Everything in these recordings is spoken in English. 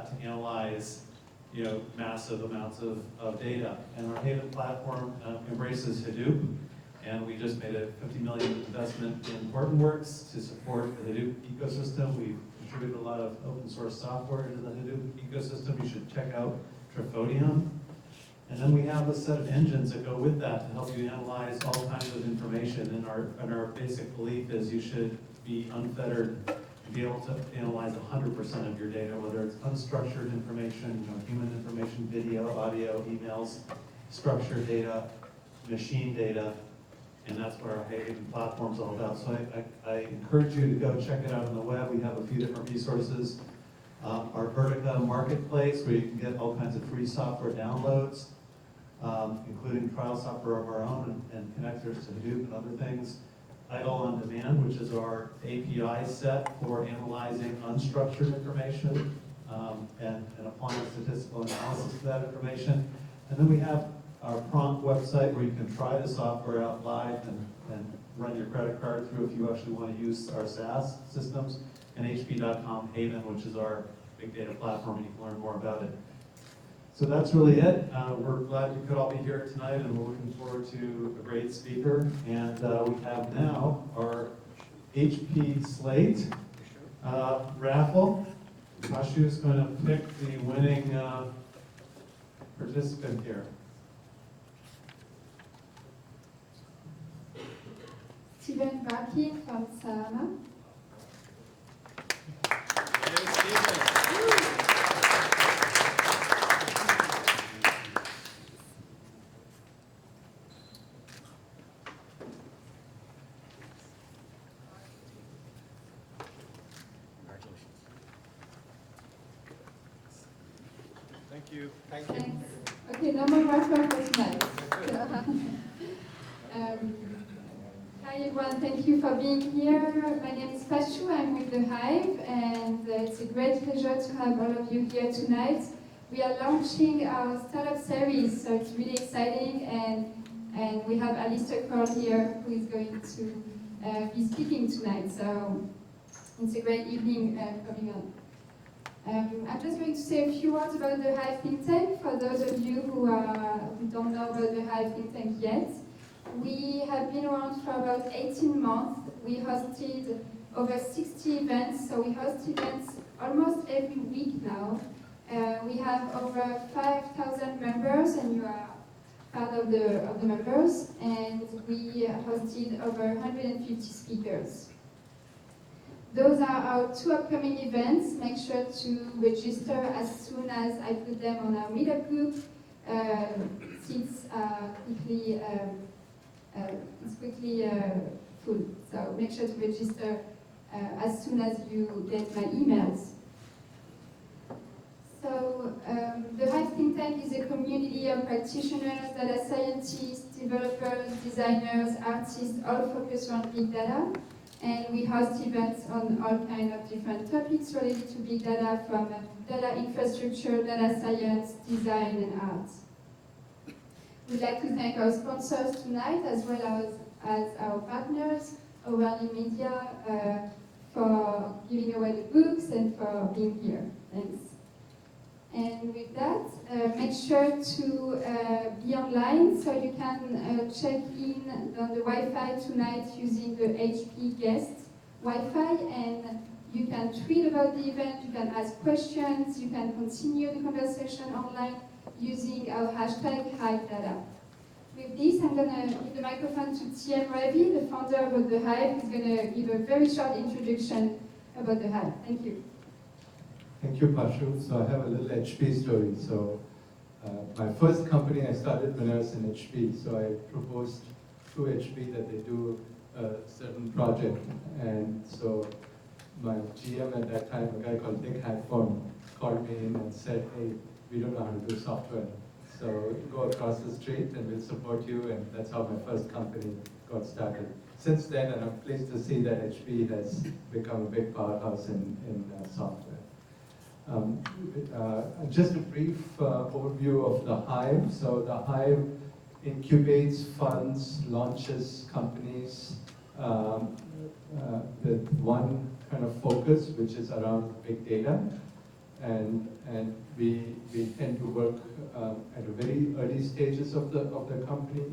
that to analyze massive amounts of data. And our Haven platform embraces Hadoop, and we just made a $50 million investment in Hortonworks to support the Hadoop ecosystem. We've contributed a lot of open source software to the Hadoop ecosystem. You should check out Trifodium. And then we have a set of engines that go with that to help you analyze all kinds of information. And our basic belief is you should be unfettered and be able to analyze 100% of your data, whether it's unstructured information, human information, video, audio, emails, structured data, machine data, and that's what our Haven platform is all about. So I encourage you to go check it out on the web. We have a few different resources. Our Vertica marketplace, where you can get all kinds of free software downloads, including trial software of our own and connectors to Hadoop and other things. Idle on Demand, which is our API set for analyzing unstructured information and applying statistical analysis to that information. And then we have our Prompt website where you can try the software out live and run your credit card through if you actually want to use our SaaS systems. And hp.com Haven, which is our big data platform, you can learn more about it. So that's really it. We're glad you could all be here tonight, and we're looking forward to a great speaker. And we have now our HP Slate raffle. Ashu's going to pick the winning participant here. Steven Barkin from Sama. Thank you. Thank you. Okay, no more raffle for tonight. Hi everyone, thank you for being here. My name is Pashu, I'm with The Hive, and it's a great pleasure to have all of you here tonight. We are launching our startup series, so it's really exciting, and we have Alistair Kroll here who is going to be speaking tonight, so it's a great evening coming on. I'm just going to say a few words about the Hive think tank for those of you who don't know about the Hive think tank yet. We have been around for about 18 months. We hosted over 60 events, so we host events almost every week now. We have over 5,000 members, and you are part of the members, and we hosted over 150 speakers. Those are our 2 upcoming events. Make sure to register as soon as I put them on our meetup group. Seats are quickly full, so make sure to register as soon as you get my emails. So the Hive think tank is a community of practitioners, data scientists, developers, designers, artists, all focused on big data. And we host events on all kinds of different topics related to big data, from data infrastructure, data science, design, and art. We'd like to thank our sponsors tonight, as well as our partners, O'Reilly Media, for giving away the books and for being here. Thanks. And with that, make sure to be online so you can check in on the Wi-Fi tonight using the HP guest Wi-Fi, and you can tweet about the event, you can ask questions, you can continue the conversation online using our hashtag HiveData. With this, I'm going to give the microphone to TM Ravi, the founder of The Hive, who's going to give a very short introduction about The Hive. Thank you. Thank you, Pashu. So I have a little HP story. So my first company I started when I was in HP. So I proposed to HP that they do a certain project. And so my GM at that time, a guy called Nick Hackform, called me in and said, hey, we don't know how to do software. So go across the street and we'll support you. And that's how my first company got started. Since then, and I'm pleased to see that HP has become a big powerhouse in software. Just a brief overview of the Hive. So the Hive incubates, funds, launches companies with one kind of focus, which is around big data. and we tend to work at a very early stages of the company.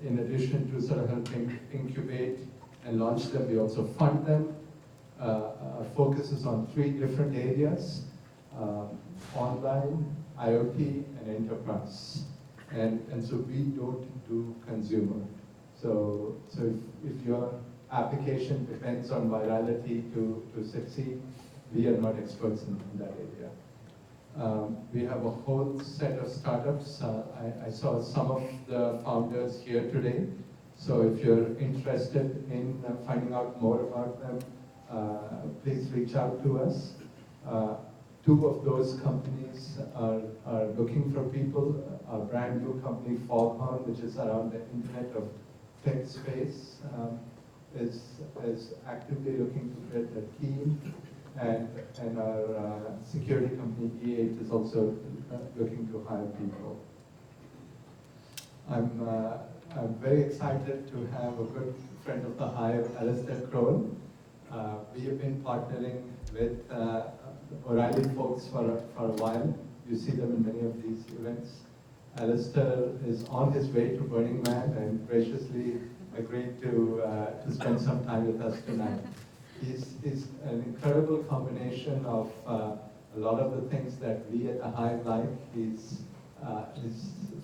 In addition to sort of helping incubate and launch them, we also fund them. Our focus is on 3 different areas: online, IoT, and enterprise. And so we don't do consumer. So if your application depends on virality to succeed, we are not experts in that area. We have a whole set of startups. I saw some of the founders here today. So if you're interested in finding out more about them, please reach out to us. 2 of those companies are looking for people. A brand new company, Foghorn, which is around the Internet of Things space, is actively looking to build a team. And our security company, E8, is also looking to hire people. I'm very excited to have a good friend of the Hive, Alistair Crone. We have been partnering with O'Reilly folks for a while. You see them in many of these events. Alistair is on his way to Burning Man and graciously agreed to spend some time with us tonight. He's an incredible combination of a lot of the things that we at the Hive like. He's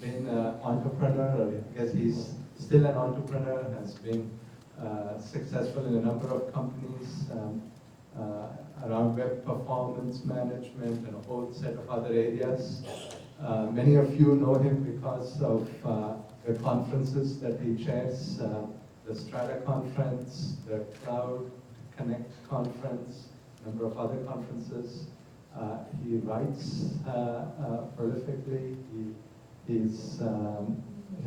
been an entrepreneur, or I guess he's still an entrepreneur, has been successful in a number of companies around web performance management and a whole set of other areas. Many of you know him because of the conferences that he chairs, the Strata Conference, the Cloud Connect Conference, a number of other conferences. He writes prolifically. He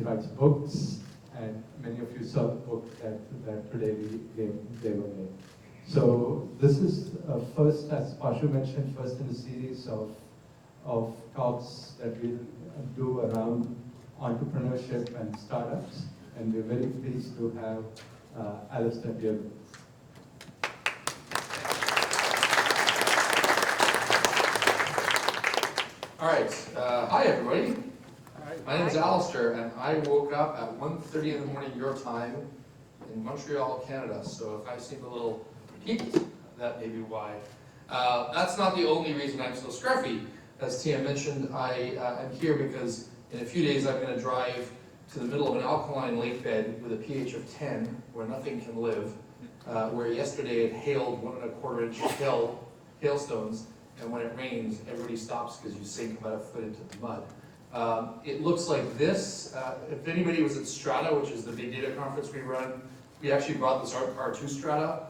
writes books, and many of you saw the book that today we gave away. So this is first, as Pashu mentioned, first in a series of talks that we'll do around entrepreneurship and startups, and we're very pleased to have Alistair here. All right. Hi, everybody. My name is Alistair, and I woke up at 1:30 in the morning your time in Montreal, Canada. So if I seem a little peaked, that may be why. That's not the only reason I'm so scruffy. As Tia mentioned, I am here because in a few days I'm going to drive to the middle of an alkaline lake bed with a pH of 10, where nothing can live, where yesterday it hailed 1¼ inch hailstones. And when it rains, everybody stops because you sink about a foot into the mud. It looks like this. If anybody was at Strata, which is the big data conference we run, we actually brought this car to Strata.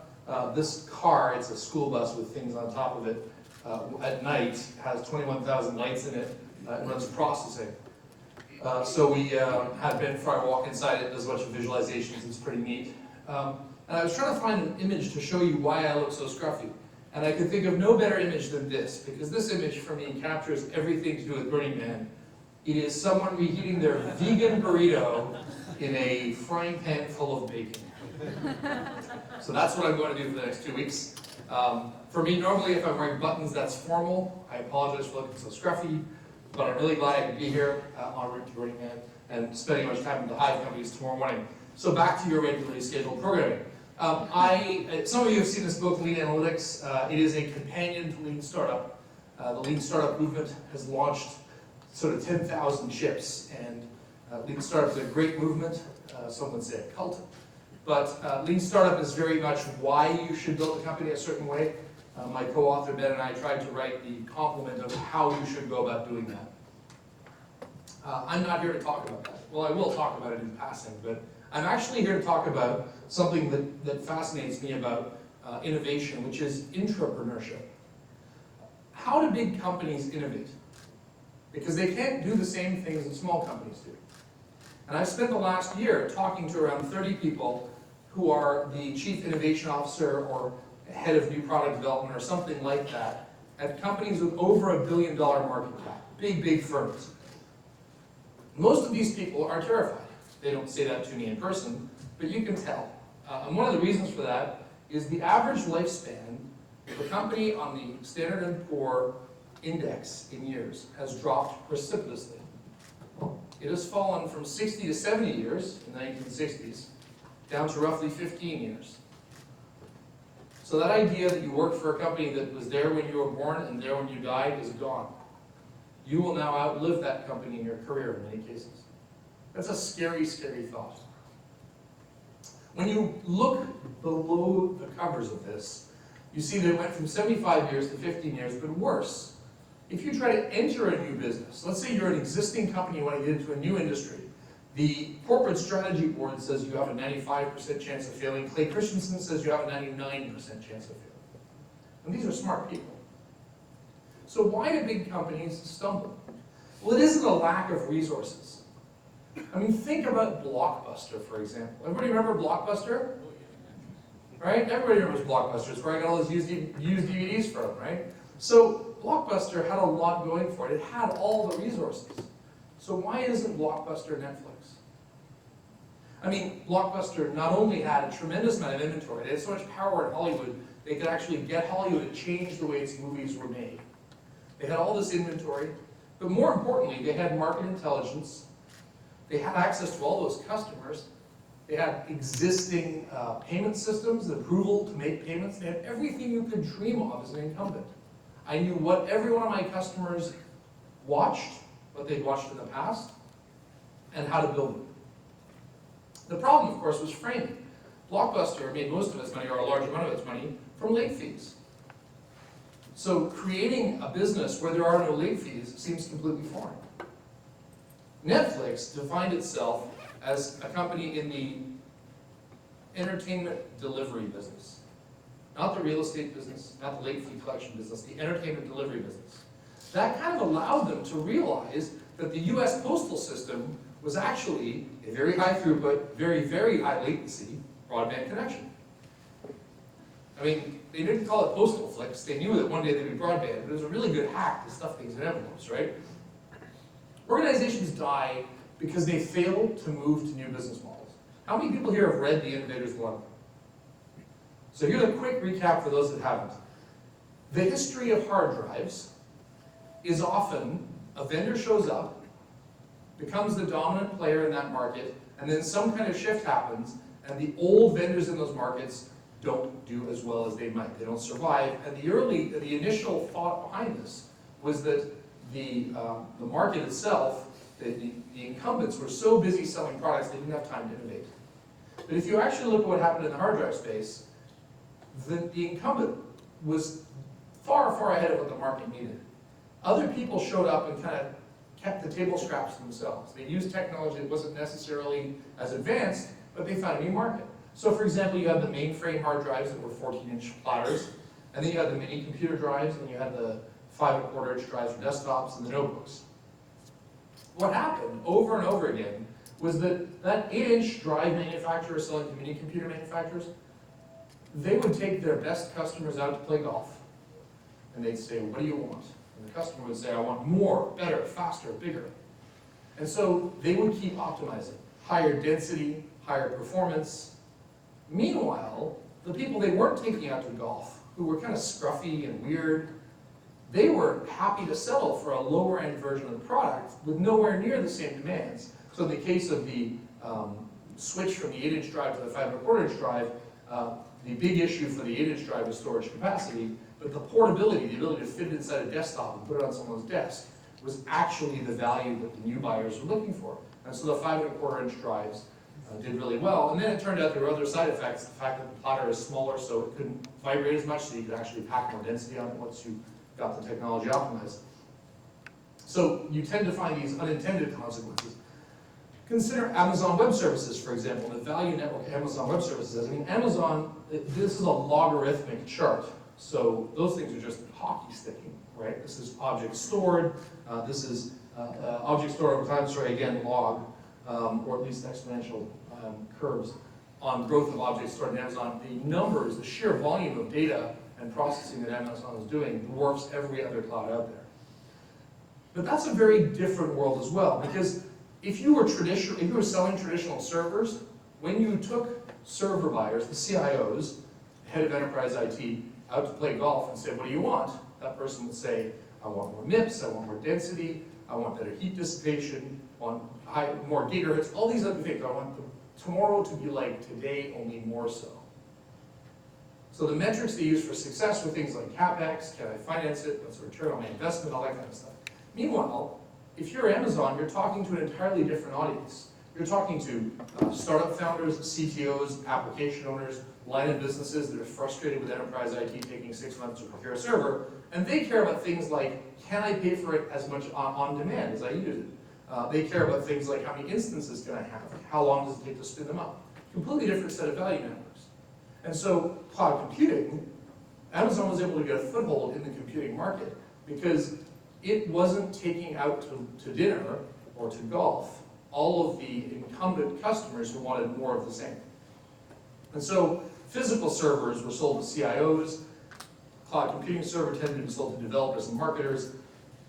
This car, it's a school bus with things on top of it, at night has 21,000 lights in it. It runs processing. So we had Ben Fry walk inside it, does a bunch of visualizations. It's pretty neat. And I was trying to find an image to show you why I look so scruffy. And I could think of no better image than this, because this image for me captures everything to do with Burning Man. It is someone reheating their vegan burrito in a frying pan full of bacon. So that's what I'm going to do for the next 2 weeks. For me, normally if I'm wearing buttons, that's formal. I apologize for looking so scruffy, but I'm really glad I could be here en route to Burning Man and spending much time with the Hive companies tomorrow morning. So back to your regularly scheduled programming. Some of you have seen this book, Lean Analytics. It is a companion to Lean Startup. The Lean Startup movement has launched sort of 10,000 ships, and Lean Startup is a great movement. Some would say a cult. But Lean Startup is very much why you should build a company a certain way. My co-author Ben and I tried to write the complement of how you should go about doing that. I'm not here to talk about that. Well, I will talk about it in passing, but I'm actually here to talk about something that fascinates me about innovation, which is intrapreneurship. How do big companies innovate? Because they can't do the same things that small companies do. And I've spent the last year talking to around 30 people who are the chief innovation officer or head of new product development or something like that at companies with over $1 billion market cap, big firms. Most of these people are terrified. They don't say that to me in person, but you can tell. And one of the reasons for that is the average lifespan The company on the Standard & Poor index in years has dropped precipitously. It has fallen from 60 to 70 years in the 1960s, down to roughly 15 years. So that idea that you worked for a company that was there when you were born and there when you died is gone. You will now outlive that company in your career in many cases. That's a scary, scary thought. When you look below the covers of this, you see that it went from 75 years to 15 years, but worse. If you try to enter a new business, let's say you're an existing company, you want to get into a new industry, the corporate strategy board says you have a 95% chance of failing. Clay Christensen says you have a 99% chance of failing. And these are smart people. So why do big companies stumble? Well, it isn't a lack of resources. I mean, think about Blockbuster, for example. Everybody remember Blockbuster? Right? Everybody remembers Blockbuster. It's where I got all those used DVDs from, right? So Blockbuster had a lot going for it. It had all the resources. So why isn't Blockbuster Netflix? I mean, Blockbuster not only had a tremendous amount of inventory, they had so much power in Hollywood, they could actually get Hollywood to change the way its movies were made. They had all this inventory, but more importantly, they had market intelligence. They had access to all those customers. They had existing payment systems, the approval to make payments. They had everything you could dream of as an incumbent. I knew what every one of my customers watched, what they'd watched in the past, and how to build them. The problem, of course, was framing. Blockbuster made most of its money, or a large amount of its money, from late fees. So creating a business where there are no late fees seems completely foreign. Netflix defined itself as a company in the entertainment delivery business. Not the real estate business, not the late fee collection business, the entertainment delivery business. That kind of allowed them to realize that the US postal system was actually a very high throughput, very, very high latency broadband connection. I mean, they didn't call it postal flicks. They knew that one day they'd be broadband, but it was a really good hack to stuff things in envelopes, right? Organizations die because they fail to move to new business models. How many people here have read The Innovator's Dilemma? So here's a quick recap for those that haven't. The history of hard drives is often a vendor shows up, becomes the dominant player in that market, and then some kind of shift happens, and the old vendors in those markets don't do as well as they might. They don't survive. And the initial thought behind this was that the market itself, the incumbents were so busy selling products they didn't have time to innovate. But if you actually look at what happened in the hard drive space, the incumbent was far, far ahead of what the market needed. Other people showed up and kind of kept the table scraps to themselves. They used technology that wasn't necessarily as advanced, but they found a new market. So for example, you had the mainframe hard drives that were 14-inch platters, and then you had the mini computer drives, and you had the 5.25-inch drives for desktops and the notebooks. What happened over and over again was that 8-inch drive manufacturer selling to mini computer manufacturers, they would take their best customers out to play golf, and they'd say, what do you want? And the customer would say, I want more, better, faster, bigger. And so they would keep optimizing. Higher density, higher performance. Meanwhile, the people they weren't taking out to golf, who were kind of scruffy and weird, they were happy to settle for a lower end version of the product with nowhere near the same demands. So in the case of the switch from the 8-inch drive to the 5.25-inch drive, the big issue for the 8-inch drive was storage capacity, but the portability, the ability to fit it inside a desktop and put it on someone's desk, was actually the value that the new buyers were looking for. And so the 5.25-inch drives did really well. And then it turned out there were other side effects. The fact that the platter is smaller, so it couldn't vibrate as much, so you could actually pack more density on it once you got the technology optimized. So you tend to find these unintended consequences. Consider Amazon Web Services, for example, the value network Amazon Web Services. I mean, Amazon, this is a logarithmic chart. So those things are just hockey sticking, right? This is object stored. This is object stored over time, sorry, again, log, or at least exponential curves on growth of objects stored in Amazon. The numbers, the sheer volume of data and processing that Amazon is doing dwarfs every other cloud out there. But that's a very different world as well, because if you were selling traditional servers, when you took server buyers, the CIOs, head of enterprise IT, out to play golf and say, what do you want? That person would say, I want more MIPS, I want more density, I want better heat dissipation, I want more gigahertz, all these other things. I want tomorrow to be like today, only more so. So the metrics they use for success were things like CapEx, can I finance it, what's the return on my investment, all that kind of stuff. Meanwhile, if you're Amazon, you're talking to an entirely different audience. You're talking to startup founders, CTOs, application owners, line of businesses that are frustrated with enterprise IT taking 6 months to procure a server, and they care about things like, can I pay for it as much on demand as I use it? They care about things like, how many instances can I have? How long does it take to spin them up? Completely different set of value networks. And so cloud computing, Amazon was able to get a foothold in the computing market because it wasn't taking out to dinner or to golf all of the incumbent customers who wanted more of the same. And so physical servers were sold to CIOs, cloud computing server tended to be sold to developers and marketers,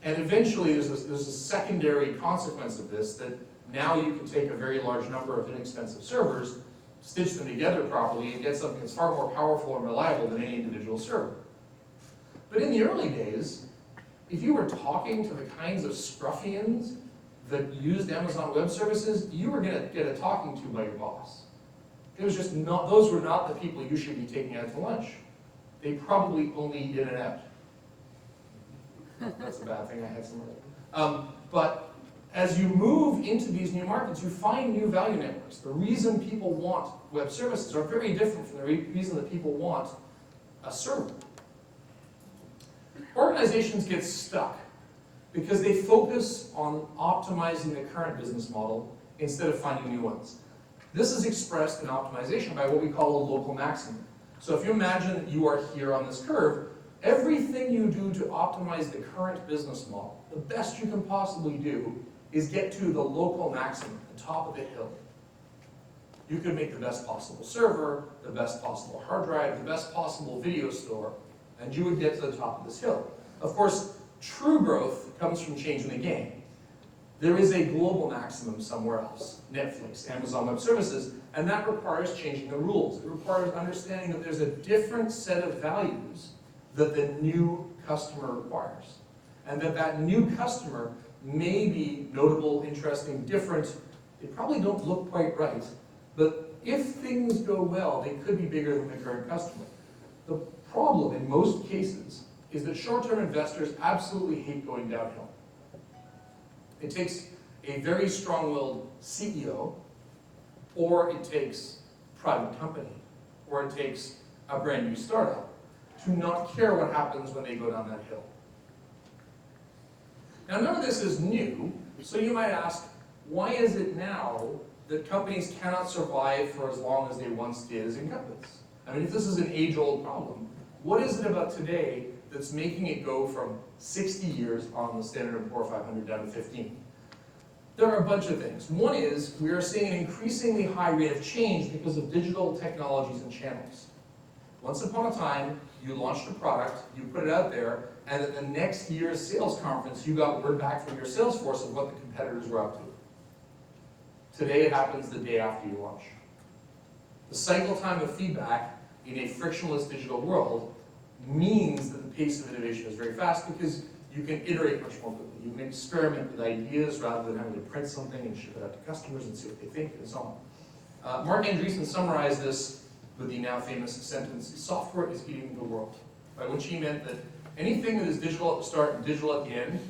and eventually there's a secondary consequence of this that now you can take a very large number of inexpensive servers, stitch them together properly, and get something that's far more powerful and reliable than any individual server. But in the early days, if you were talking to the kinds of scruffians that used Amazon Web Services, you were going to get a talking to by your boss. It was just not, those were not the people you should be taking out to lunch. They probably only eat in and out. That's a bad thing, I had some. But as you move into these new markets, you find new value networks. The reason people want web services are very different from the reason that people want a server. Organizations get stuck because they focus on optimizing the current business model instead of finding new ones. This is expressed in optimization by what we call a local maximum. So if you imagine that you are here on this curve, everything you do to optimize the current business model, the best you can possibly do is get to the local maximum, the top of the hill. You could make the best possible server, the best possible hard drive, the best possible video store, and you would get to the top of this hill. Of course, true growth comes from changing the game. There is a global maximum somewhere else, Netflix, Amazon Web Services, and that requires changing the rules. It requires understanding that there's a different set of values that the new customer requires. And that new customer may be notable, interesting, different. They probably don't look quite right, but if things go well, they could be bigger than the current customer. The problem in most cases is that short-term investors absolutely hate going downhill. It takes a very strong-willed CEO, or it takes a private company, or it takes a brand new startup to not care what happens when they go down that hill. Now, none of this is new, so you might ask, why is it now that companies cannot survive for as long as they once did as incumbents? I mean, if this is an age-old problem, what is it about today that's making it go from 60 years on the Standard & Poor's 500 down to 15? There are a bunch of things. One is we are seeing an increasingly high rate of change because of digital technologies and channels. Once upon a time, you launched a product, you put it out there, and at the next year's sales conference, you got word back from your sales force of what the competitors were up to. Today, it happens the day after you launch. The cycle time of feedback in a frictionless digital world means that the pace of innovation is very fast because you can iterate much more quickly. You can experiment with ideas rather than having to print something and ship it out to customers and see what they think and so on. Mark Andreessen summarized this with the now famous sentence, software is eating the world, by which he meant that anything that is digital at the start and digital at the end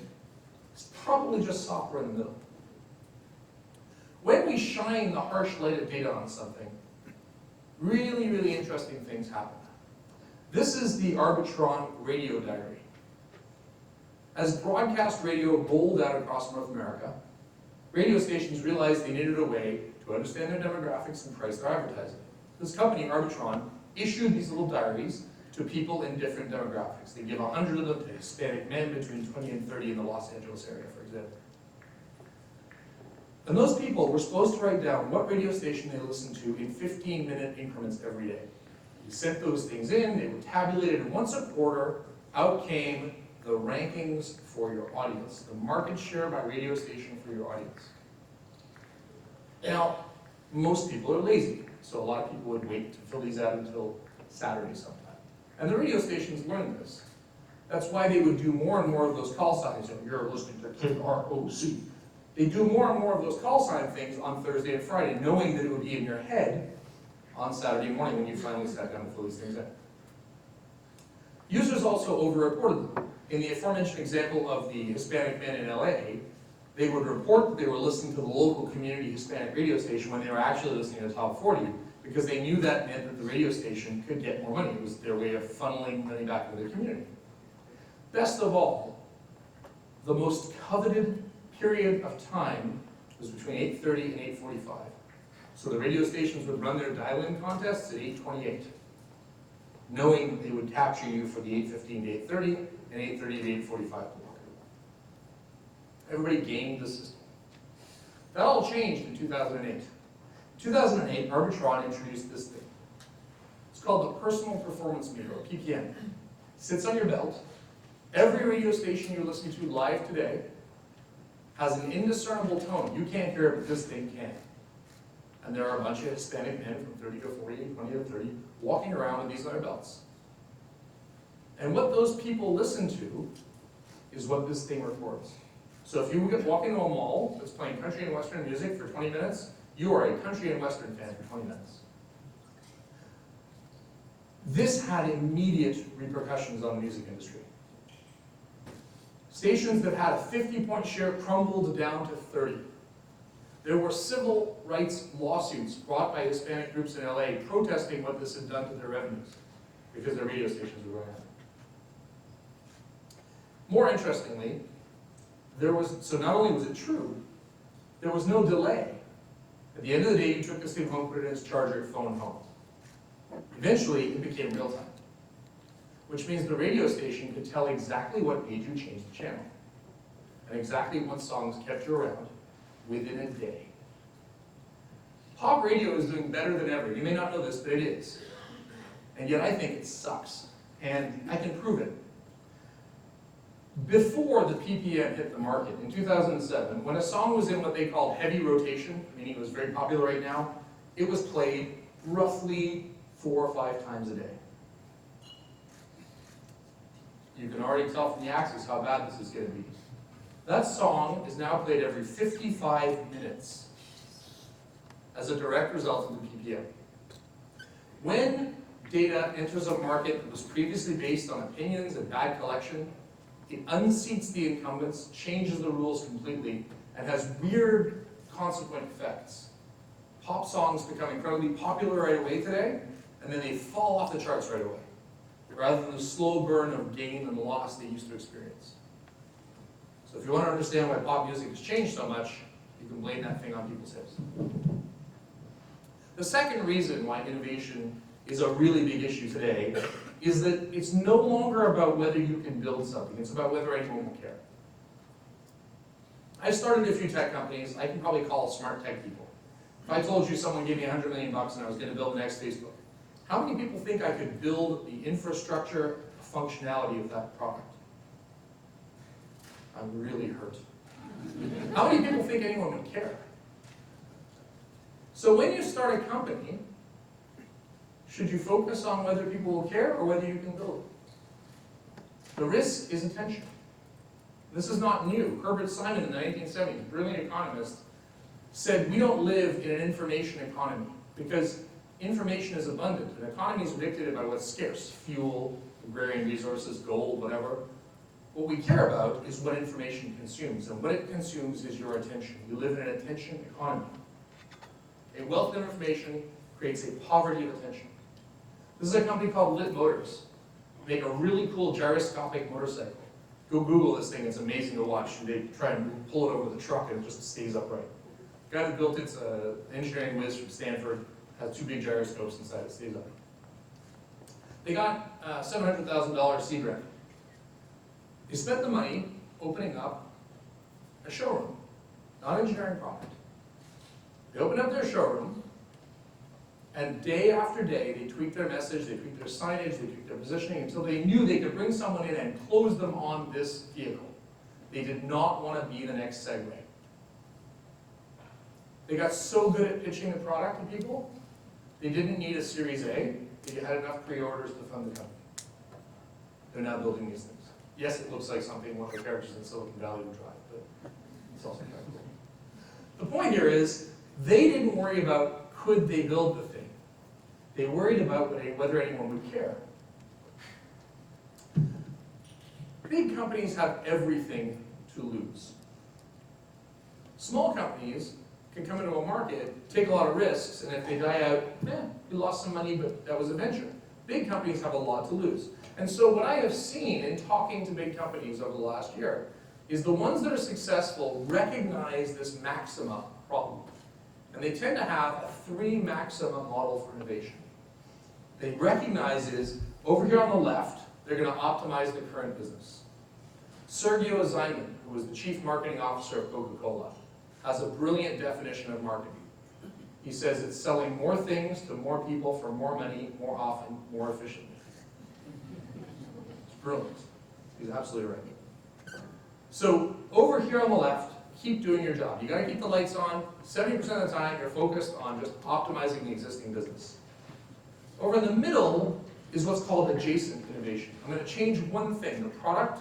is probably just software in the middle. When we shine the harsh light of data on something, really, really interesting things happen. This is the Arbitron radio diary. As broadcast radio rolled out across North America, radio stations realized they needed a way to understand their demographics and price their advertising. This company, Arbitron, issued these little diaries to people in different demographics. They give 100 of them to Hispanic men between 20 and 30 in the Los Angeles area, for example. And those people were supposed to write down what radio station they listened to in 15-minute increments every day. You sent those things in, they were tabulated, and once a quarter, out came the rankings for your audience, the market share by radio station for your audience. Now, most people are lazy, so a lot of people would wait to fill these out until Saturday sometime. And the radio stations learned this. That's why they would do more and more of those call signs. You're listening to KROC. They do more and more of those call sign things on Thursday and Friday, knowing that it would be in your head on Saturday morning when you finally sat down to fill these things in. Users also over-reported them. In the aforementioned example of the Hispanic men in LA, they would report that they were listening to the local community Hispanic radio station when they were actually listening to Top 40, because they knew that meant that the radio station could get more money. It was their way of funneling money back into their community. Best of all, the most coveted period of time was between 8:30 and 8:45. So the radio stations would run their dial-in contests at 8:28, knowing that they would capture you for the 8:15 to 8:30 and 8:30 to 8:45 block. Everybody gamed the system. That all changed in 2008. In 2008, Arbitron introduced this thing. It's called the Personal Performance Meter, or PPM. It sits on your belt. Every radio station you're listening to live today has an indiscernible tone. You can't hear it, but this thing can. And there are a bunch of Hispanic men from 30 to 40, 20 to 30, walking around with these on their belts. And what those people listen to is what this thing records. So if you walk into a mall that's playing country and western music for 20 minutes, you are a country and western fan for 20 minutes. This had immediate repercussions on the music industry. Stations that had a 50-point share crumbled down to 30. There were civil rights lawsuits brought by Hispanic groups in LA protesting what this had done to their revenues because their radio stations were going out. More interestingly, so not only was it true, there was no delay. At the end of the day, you took this thing home, put it in its charger, phone home. Eventually, it became real time, which means the radio station could tell exactly what made you change the channel and exactly what songs kept you around within a day. Pop radio is doing better than ever. You may not know this, but it is. And yet I think it sucks. And I can prove it. Before the PPM hit the market in 2007, when a song was in what they called heavy rotation, meaning it was very popular right now, it was played roughly 4 or 5 times a day. You can already tell from the axis how bad this is going to be. That song is now played every 55 minutes as a direct result of the PPM. When data enters a market that was previously based on opinions and bad collection, it unseats the incumbents, changes the rules completely, and has weird consequent effects. Pop songs become incredibly popular right away today, and then they fall off the charts right away, rather than the slow burn of gain and loss they used to experience. So if you want to understand why pop music has changed so much, you can blame that thing on people's hips. The second reason why innovation is a really big issue today is that it's no longer about whether you can build something, it's about whether anyone will care. I started a few tech companies. I can probably call smart tech people. If I told you someone gave me $100 million and I was going to build the next Facebook, how many people think I could build the infrastructure functionality of that product? I'm really hurt. How many people think anyone would care? So when you start a company, should you focus on whether people will care or whether you can build it? The risk is attention. This is not new. Herbert Simon in the 1970s, a brilliant economist, said we don't live in an information economy because information is abundant. An economy is dictated by what's scarce: fuel, agrarian resources, gold, whatever. What we care about is what information consumes, and what it consumes is your attention. You live in an attention economy. A wealth of information creates a poverty of attention. This is a company called Lit Motors. They make a really cool gyroscopic motorcycle. Go Google this thing, it's amazing to watch. They try and pull it over the truck and it just stays upright. The guy that built it's an engineering whiz from Stanford, has 2 big gyroscopes inside, it stays upright. They got $700,000 seed round. They spent the money opening up a showroom, not engineering product. They opened up their showroom, and day after day, they tweaked their message, they tweaked their signage, they tweaked their positioning until they knew they could bring someone in and close them on this vehicle. They did not want to be the next Segway. They got so good at pitching the product to people, they didn't need a Series A. They had enough pre-orders to fund the company. they're now building these things. Yes, it looks like something one of the characters in Silicon Valley would drive, but it's also kind of cool. The point here is, they didn't worry about could they build the thing. They worried about whether anyone would care. Big companies have everything to lose. Small companies can come into a market, take a lot of risks, and if they die out, we lost some money, but that was a venture. Big companies have a lot to lose. And so what I have seen in talking to big companies over the last year is the ones that are successful recognize this maxima problem. And they tend to have a 3 maxima model for innovation. They recognize is, over here on the left, they're going to optimize the current business. Sergio Zyman, who was the chief marketing officer of Coca-Cola, has a brilliant definition of marketing. He says it's selling more things to more people for more money, more often, more efficiently. It's brilliant. He's absolutely right. So over here on the left, keep doing your job. You got to keep the lights on. 70% of the time, you're focused on just optimizing the existing business. Over in the middle is what's called adjacent innovation. I'm going to change one thing, the product,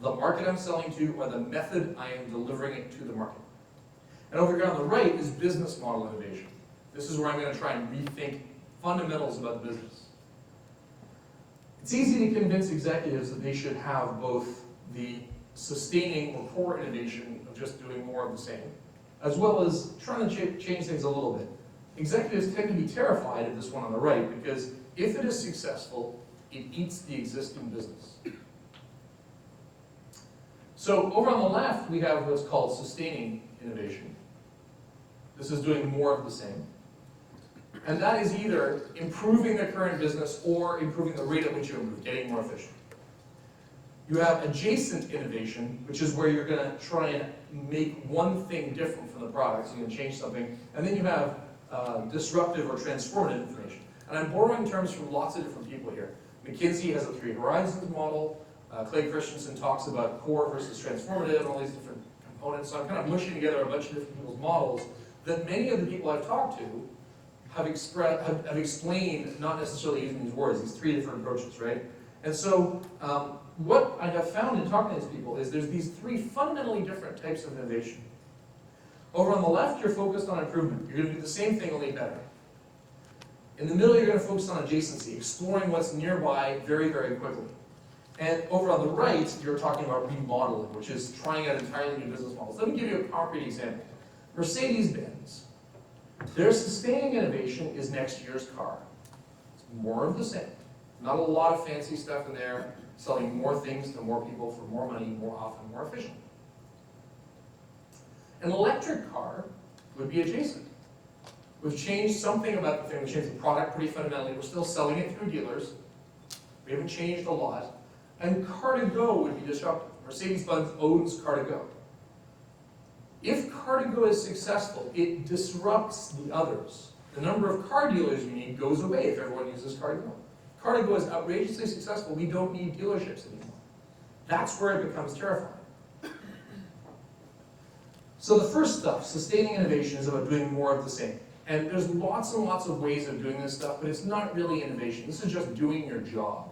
the market I'm selling to, or the method I am delivering it to the market. And over here on the right is business model innovation. This is where I'm going to try and rethink fundamentals about the business. It's easy to convince executives that they should have both the sustaining or core innovation of just doing more of the same, as well as trying to change things a little bit. Executives tend to be terrified of this one on the right because if it is successful, it eats the existing business. So over on the left, we have what's called sustaining innovation. This is doing more of the same. And that is either improving the current business or improving the rate at which you improve, getting more efficient. You have adjacent innovation, which is where you're going to try and make one thing different from the product, so you're going to change something. And then you have disruptive or transformative information. And I'm borrowing terms from lots of different people here. McKinsey has a 3 horizons model. Clay Christensen talks about core versus transformative and all these different components. So I'm kind of mushing together a bunch of different people's models that many of the people I've talked to have explained, not necessarily using these words, these 3 different approaches, right? And so what I have found in talking to these people is there's these 3 fundamentally different types of innovation. Over on the left, you're focused on improvement. You're going to do the same thing, only better. In the middle, you're going to focus on adjacency, exploring what's nearby very, very quickly. And over on the right, you're talking about remodeling, which is trying out entirely new business models. Let me give you a concrete example. Mercedes-Benz, their sustaining innovation is next year's car. It's more of the same. Not a lot of fancy stuff in there, selling more things to more people for more money, more often, more efficient. An electric car would be adjacent. We've changed something about the thing. We've changed the product pretty fundamentally. We're still selling it through dealers. We haven't changed a lot. And car-to-go would be disruptive. Mercedes-Benz owns car-to-go. If car-to-go is successful, it disrupts the others. The number of car dealers you need goes away if everyone uses car-to-go. Car-to-go is outrageously successful. We don't need dealerships anymore. That's where it becomes terrifying. So the first stuff, sustaining innovation, is about doing more of the same. And there's lots and lots of ways of doing this stuff, but it's not really innovation. This is just doing your job.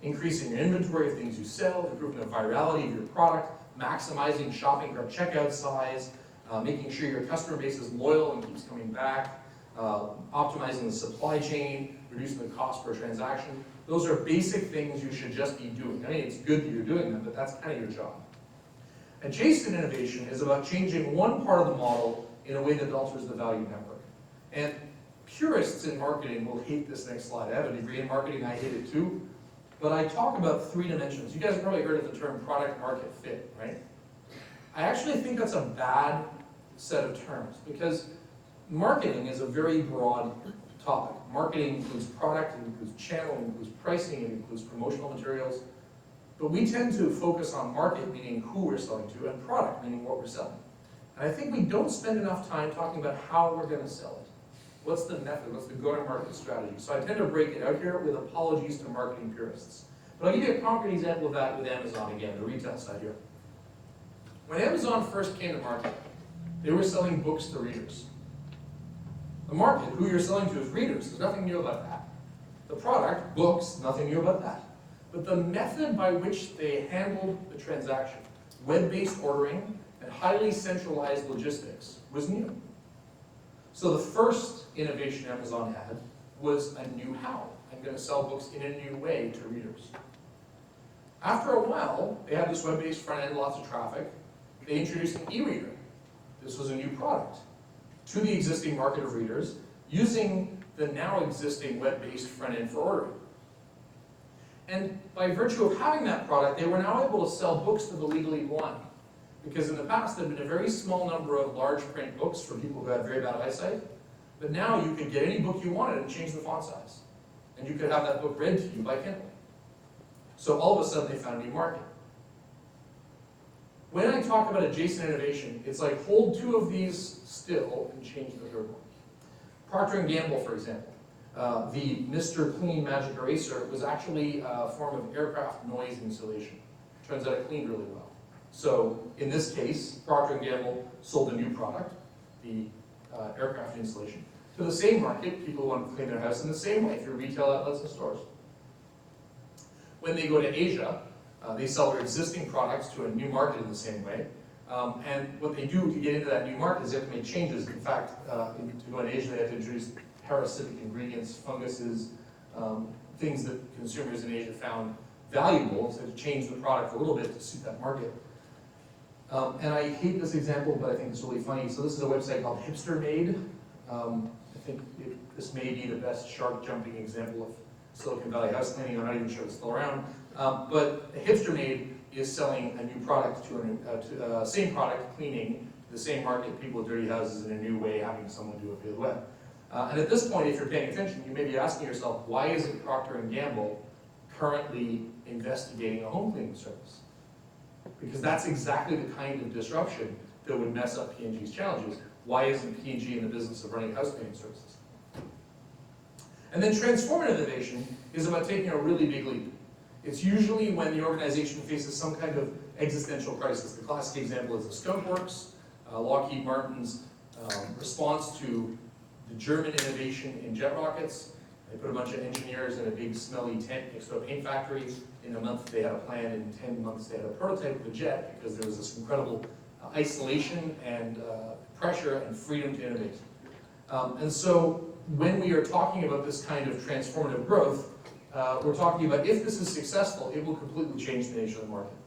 Increasing your inventory of things you sell, improving the virality of your product, maximizing shopping cart checkout size, making sure your customer base is loyal and keeps coming back, optimizing the supply chain, reducing the cost per transaction. Those are basic things you should just be doing. I mean, it's good that you're doing them, but that's kind of your job. Adjacent innovation is about changing one part of the model in a way that alters the value network. And purists in marketing will hate this next slide. I have a degree in marketing, I hate it too. But I talk about 3 dimensions. You guys have probably heard of the term product market fit, right? I actually think that's a bad set of terms because marketing is a very broad topic. Marketing includes product, it includes channel, it includes pricing, it includes promotional materials. But we tend to focus on market, meaning who we're selling to, and product, meaning what we're selling. And I think we don't spend enough time talking about how we're going to sell it. What's the method? What's the go-to-market strategy? So I tend to break it out here with apologies to marketing purists. But I'll give you a concrete example of that with Amazon again, the retail side here. When Amazon first came to market, they were selling books to readers. The market, who you're selling to, is readers. There's nothing new about that. The product, books, nothing new about that. but the method by which they handled the transaction, web-based ordering and highly centralized logistics, was new. So the first innovation Amazon had was a new how. I'm going to sell books in a new way to readers. After a while, they had this web-based front end, lots of traffic. They introduced an e-reader. This was a new product to the existing market of readers using the now existing web-based front end for ordering. And by virtue of having that product, they were now able to sell books to the legally blind. Because in the past, there had been a very small number of large print books for people who had very bad eyesight. But now you could get any book you wanted and change the font size. And you could have that book read to you by Kindle. So all of a sudden, they found a new market. When I talk about adjacent innovation, it's like hold two of these still and change the third one. Procter & Gamble, for example. The Mr. Clean Magic Eraser was actually a form of aircraft noise insulation. Turns out it cleaned really well. So in this case, Procter & Gamble sold a new product, the aircraft insulation, to the same market, people who want to clean their house in the same way through retail outlets and stores. When they go to Asia, they sell their existing products to a new market in the same way. And what they do to get into that new market is they have to make changes. In fact, to go in Asia, they have to introduce parasitic ingredients, funguses, things that consumers in Asia found valuable, so to change the product a little bit to suit that market. And I hate this example, but I think it's really funny. So this is a website called Hipster Made. I think this may be the best shark jumping example of Silicon Valley house cleaning. I'm not even sure it's still around. But Hipster Made is selling a new product to same product, cleaning, the same market, people with dirty houses in a new way, having someone do it via the web. And at this point, if you're paying attention, you may be asking yourself, why isn't Procter & Gamble currently investigating a home cleaning service? Because that's exactly the kind of disruption that would mess up P&G's challenges. Why isn't P&G in the business of running house cleaning services? And then transformative innovation is about taking a really big leap. It's usually when the organization faces some kind of existential crisis. The classic example is the Skunk Works, Lockheed Martin's response to the German innovation in jet rockets. They put a bunch of engineers in a big smelly tent next to a paint factory. In a month they had a plan, in 10 months they had a prototype of a jet because there was this incredible isolation and pressure and freedom to innovate. And so when we are talking about this kind of transformative growth, we're talking about if this is successful, it will completely change the nature of the market.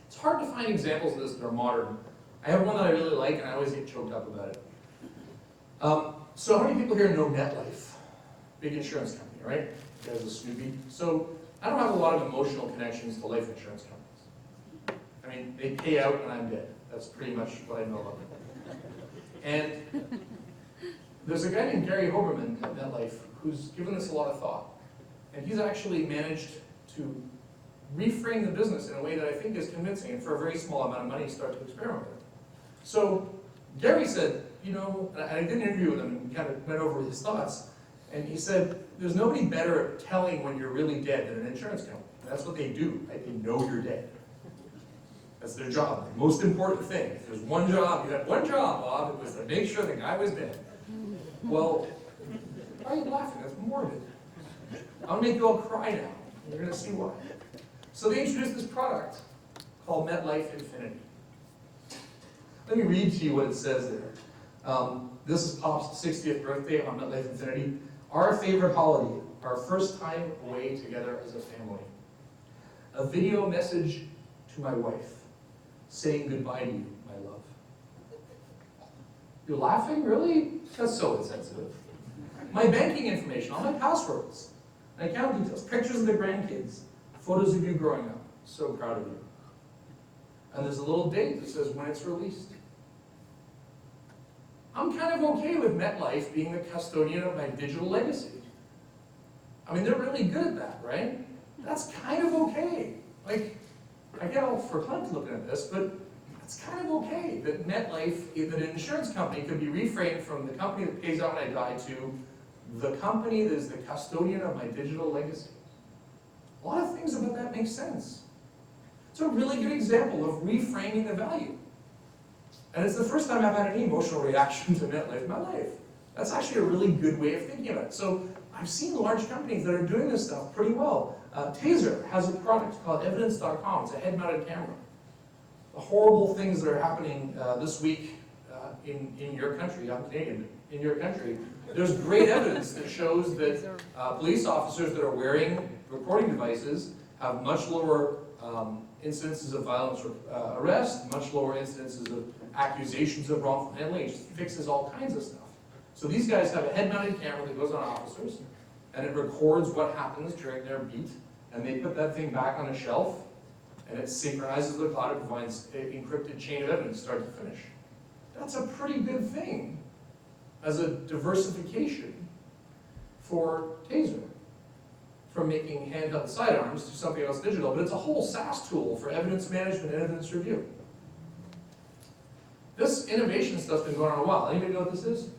It's hard to find examples of this that are modern. I have one that I really like and I always get choked up about it. So how many people here know MetLife? Big insurance company, right? You guys are Snoopy. So I don't have a lot of emotional connections to life insurance companies. I mean, they pay out when I'm dead. That's pretty much what I know about them. And there's a guy named Gary Hoberman at MetLife who's given this a lot of thought. And he's actually managed to reframe the business in a way that I think is convincing, and for a very small amount of money, start to experiment with it. So Gary said, you know, and I did an interview with him and kind of went over his thoughts, and he said, there's nobody better at telling when you're really dead than an insurance company. And that's what they do, right? They know you're dead. That's their job, the most important thing. If there's one job, you had one job, Bob, it was to make sure the guy was dead. Well, why are you laughing? That's morbid. I'll make you all cry now. You're gonna see why. So they introduced this product called MetLife Infinity. Let me read to you what it says there. This is Pop's 60th birthday on MetLife Infinity. Our favorite holiday, our first time away together as a family. A video message to my wife, saying goodbye to you, my love. You're laughing? Really? That's so insensitive. My banking information, all my passwords, my account details, pictures of the grandkids, photos of you growing up. So proud of you. And there's a little date that says when it's released. I'm kind of okay with MetLife being the custodian of my digital legacy. I mean, they're really good at that, right? That's kind of okay. Like, I get all verklempt looking at this, but it's kind of okay that MetLife, that an insurance company could be reframed from the company that pays out when I die to the company that is the custodian of my digital legacy. A lot of things about that make sense. It's a really good example of reframing the value. And it's the first time I've had any emotional reaction to MetLife in my life. That's actually a really good way of thinking about it. So I've seen large companies that are doing this stuff pretty well. Taser has a product called evidence.com. It's a head-mounted camera. The horrible things that are happening this week in your country, I'm Canadian, in your country, there's great evidence that shows that police officers that are wearing recording devices have much lower incidences of violence arrest, much lower incidences of accusations of wrongful handling. It just fixes all kinds of stuff. So these guys have a head-mounted camera that goes on officers, and it records what happens during their beat, and they put that thing back on a shelf, and it synchronizes the cloud and provides an encrypted chain of evidence start to finish. That's a pretty good thing as a diversification for Taser, from making handheld sidearms to something else digital, but it's a whole SaaS tool for evidence management and evidence review. This innovation stuff's been going on a while. Anybody know what this is?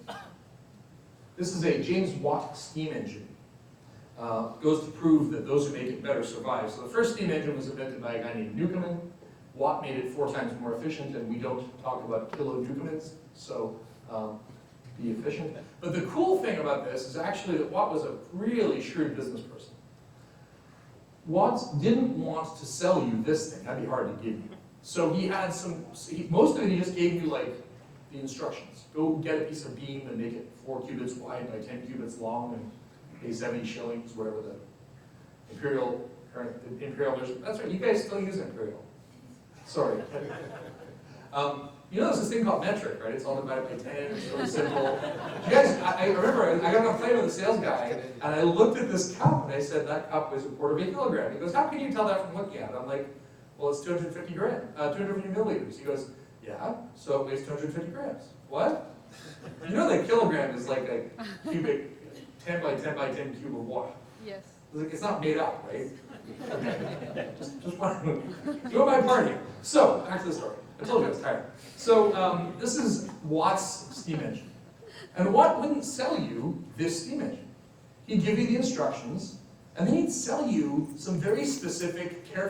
This is a James Watt steam engine. Goes to prove that those who make it better survive. So the first steam engine was invented by a guy named Newcomen. Watt made it 4 times more efficient, and we don't talk about kilo-Newcomens, so be efficient. But the cool thing about this is actually that Watt was a really shrewd business person. Watt didn't want to sell you this thing. That'd be hard to give you. So he had most of it he just gave you like the instructions. Go get a piece of beam and make it 4 cubits wide by 10 cubits long and pay 70 shillings, whatever the imperial, that's right, you guys still use imperial. Sorry. You know there's this thing called metric, right? It's all divided by 10, it's really simple. You guys, I remember I got on a plane with a sales guy, and I looked at this cup, and I said, that cup weighs 1/4 kilogram. He goes, how can you tell that from looking at it? I'm like, well, it's 250 milliliters. He goes, yeah, so it weighs 250 grams. What? You know that kilogram is like a cubic 10 by 10 by 10 cube of water. Yes. It's not made up, right? Okay. Just wondering. Go by party. So, back to the story. I told you I was tired. So, this is Watt's steam engine. And Watt wouldn't sell you this steam engine. He'd give you the instructions, and then he'd sell you some very specific, careful